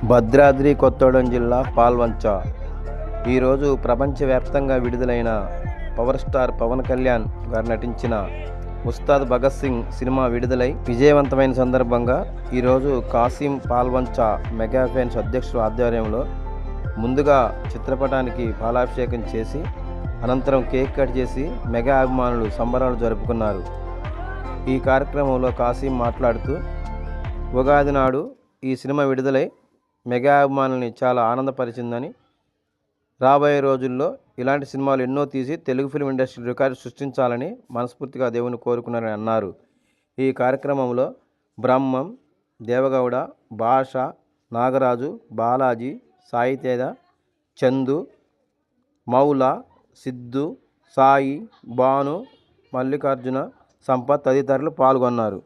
భద్రాద్రి కొత్తగూడెం జిల్లా పాల్వంచ. ఈరోజు ప్రపంచవ్యాప్తంగా విడుదలైన పవర్ స్టార్ పవన్ కళ్యాణ్ గారు నటించిన ఉస్తాద్ భగత్ సింగ్ సినిమా విడుదలై విజయవంతమైన సందర్భంగా ఈరోజు కాసిం పాల్వంచ మెగా ఫ్యాన్స్ అధ్యక్షుడు ఆధ్వర్యంలో ముందుగా చిత్రపటానికి పాలాభిషేకం చేసి అనంతరం కేక్ కట్ చేసి మెగా అభిమానులు సంబరాలు జరుపుకున్నారు. ఈ కార్యక్రమంలో కాసిం మాట్లాడుతూ, ఉగాది నాడు ఈ సినిమా విడుదలై మెగా అభిమానుల్ని చాలా ఆనందపరిచిందని, రాబోయే రోజుల్లో ఇలాంటి సినిమాలు ఎన్నో తీసి తెలుగు ఫిల్మ్ ఇండస్ట్రీ రికార్డు సృష్టించాలని మనస్ఫూర్తిగా దేవుని కోరుకున్నారని అన్నారు. ఈ కార్యక్రమంలో బ్రహ్మం, దేవగౌడ, భాష, నాగరాజు, బాలాజీ, సాయితేజ, చందు, మౌల, సిద్ధు, సాయి, భాను, మల్లికార్జున, సంపత్ తదితరులు పాల్గొన్నారు.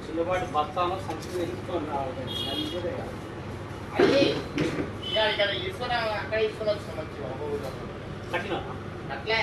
చిన్నపాటి బస్తాను సంచి తీసుకొని రావాలి. అది ఇక్కడ తీసుకుని అక్కడ తీసుకొని వచ్చిన మంచిగా కట్టిన అట్లే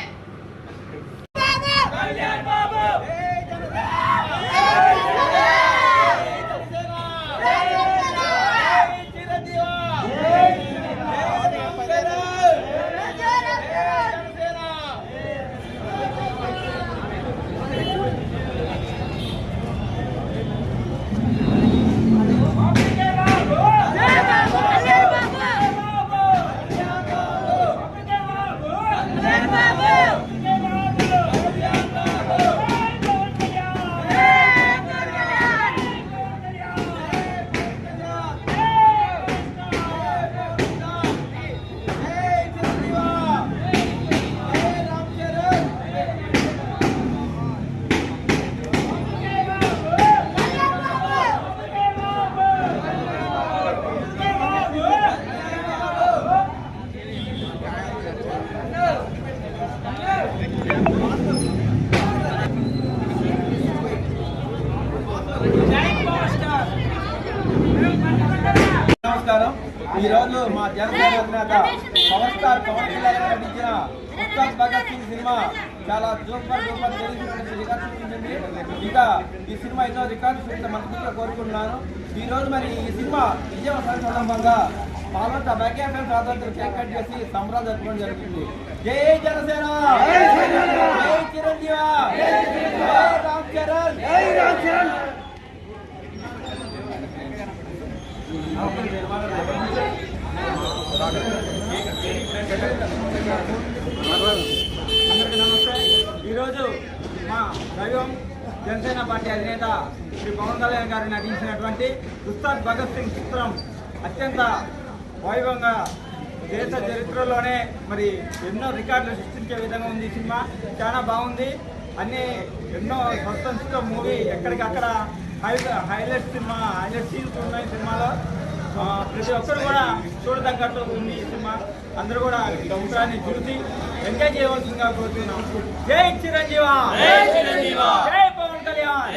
నమస్కారం. ఈరోజు మా జనసేన అధినేత పవర్ స్టార్ పవన్ కళ్యాణ్ గారు నటించిన ఉస్తాద్ భగత్ సింగ్ సినిమా చాలా సూపర్ సృష్టించింది. ఇంకా ఈ సినిమా ఎన్నో రికార్డు మనస్ఫూర్తిగా కోరుకుంటున్నాను. ఈ రోజు మరి ఈ సినిమా విజయం సందర్భంగా పాల్వంచ మెగా ఫ్యాన్స్ ఆధ్వర్యంలో కేక్ కట్ చేసి సంబరాలు జరుపుకోవడం జరుగుతుంది. జై జనసేన, జై చిరంజీవి, జై రామ్ చరణ్, జై రామ్ చరణ్. అందరికీ నమస్తే. ఈరోజు మా దైవం జనసేన పార్టీ అధినేత శ్రీ పవన్ కళ్యాణ్ గారు నటించినటువంటి ఉస్తాద్ భగత్ సింగ్ చిత్రం అత్యంత వైభవంగా దేశ చరిత్రలోనే మరి ఎన్నో రికార్డులు సృష్టించే విధంగా ఉంది. ఈ సినిమా చాలా బాగుంది. అన్ని ఎన్నో సస్పెన్స్తో మూవీ ఎక్కడికక్కడ హైలైట్ సీన్స్ ఉన్నాయి సినిమాలో. ప్రతి ఒక్కరు కూడా చూడదగ్గట్టు ఉంది ఈ సినిమా. అందరూ కూడా సంవత్సరాన్ని చూసి ఎంజాయ్ చేయవలసిందిగా కోరుతున్నాం. జై చిరంజీవి, జై పవన్ కళ్యాణ్.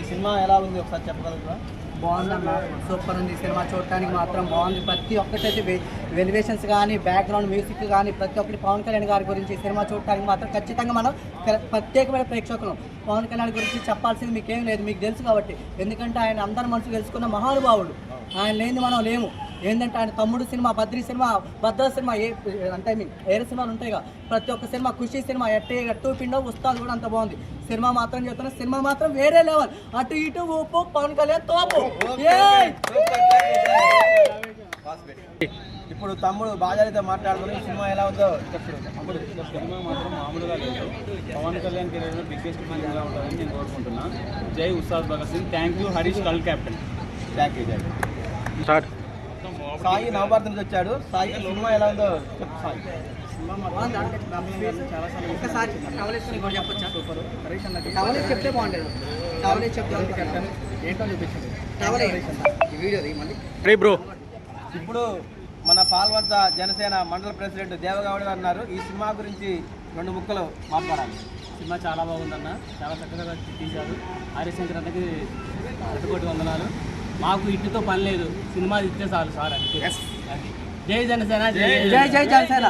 ఈ సినిమా ఎలా ఉంది ఒకసారి చెప్పగలుగుతా? బాగుందన్న, సూపర్ ఉంది. సినిమా చూడటానికి మాత్రం బాగుంది. ప్రతి ఒక్కటైతే వెలివేషన్స్ కానీ, బ్యాక్గ్రౌండ్ మ్యూజిక్ కానీ ప్రతి ఒక్కటి పవన్ కళ్యాణ్ గారి గురించి సినిమా చూడటానికి మాత్రం ఖచ్చితంగా మనం ప్రత్యేకమైన ప్రేక్షకులు. పవన్ కళ్యాణ్ గురించి చెప్పాల్సింది మీకేం లేదు, మీకు తెలుసు కాబట్టి. ఎందుకంటే ఆయన అందరి మనసు తెలుసుకున్న మహానుభావుడు. ఆయన లేని మనం లేము. ఏంటంటే ఆయన తమ్ముడు సినిమా, బద్రీ సినిమా, భద్ర సినిమా, అంటే వేరే సినిమాలు ఉంటాయి కదా, ప్రతి ఒక్క సినిమా, ఖుషి సినిమా, ఎట్టు పిండో, ఉస్తాద్ కూడా అంత బాగుంది. సినిమా మాత్రం చెప్తున్నా, సినిమా మాత్రం వేరే లెవెల్. అటు ఇటు ఊపు, పవన్ కళ్యాణ్ తోపు. ఇప్పుడు తమ్ముడు బాధ్యతతో మాట్లాడుతున్న సినిమా ఎలా ఉందో అప్పుడు సినిమా మాత్రం మామూలుగా లేదు. పవన్ కళ్యాణ్ కెరీర్లో బిగ్గెస్ట్ ఫిల్మ్గా ఉంటుందని నేను కోరుకుంటున్నాను. జై ఉస్తాద్ భగత్ సింగ్. థ్యాంక్ యూ హరీష్ కల్ captain. Thank you start. Sai Navabharat నుంచి వచ్చాడు. సాయి సినిమా ఎలా ఉందో చెప్పు సాయి. ఒకసారి టవలేజ్ చెప్తే బాగుంటుంది. టవలేజ్ చెప్తే ఏంటో చూపించండి. ఈ వీడియో మళ్ళీ బ్రో. ఇప్పుడు మన పాల్వంచ జనసేన మండల ప్రెసిడెంట్ దేవగౌడ గారు ఉన్నారు. ఈ సినిమా గురించి 2 ముక్కలు మాట్లాడాలి. సినిమా చాలా బాగుందన్న, చాలా చక్కగా తీశారు. హరిశంకర్ అన్నకి అటుకోటి వందనాలు. మాకు ఇటుతో పని లేదు, సినిమా ఇస్తే చాలు సార్. అంతే. జై జనసేన. జై జనసేన.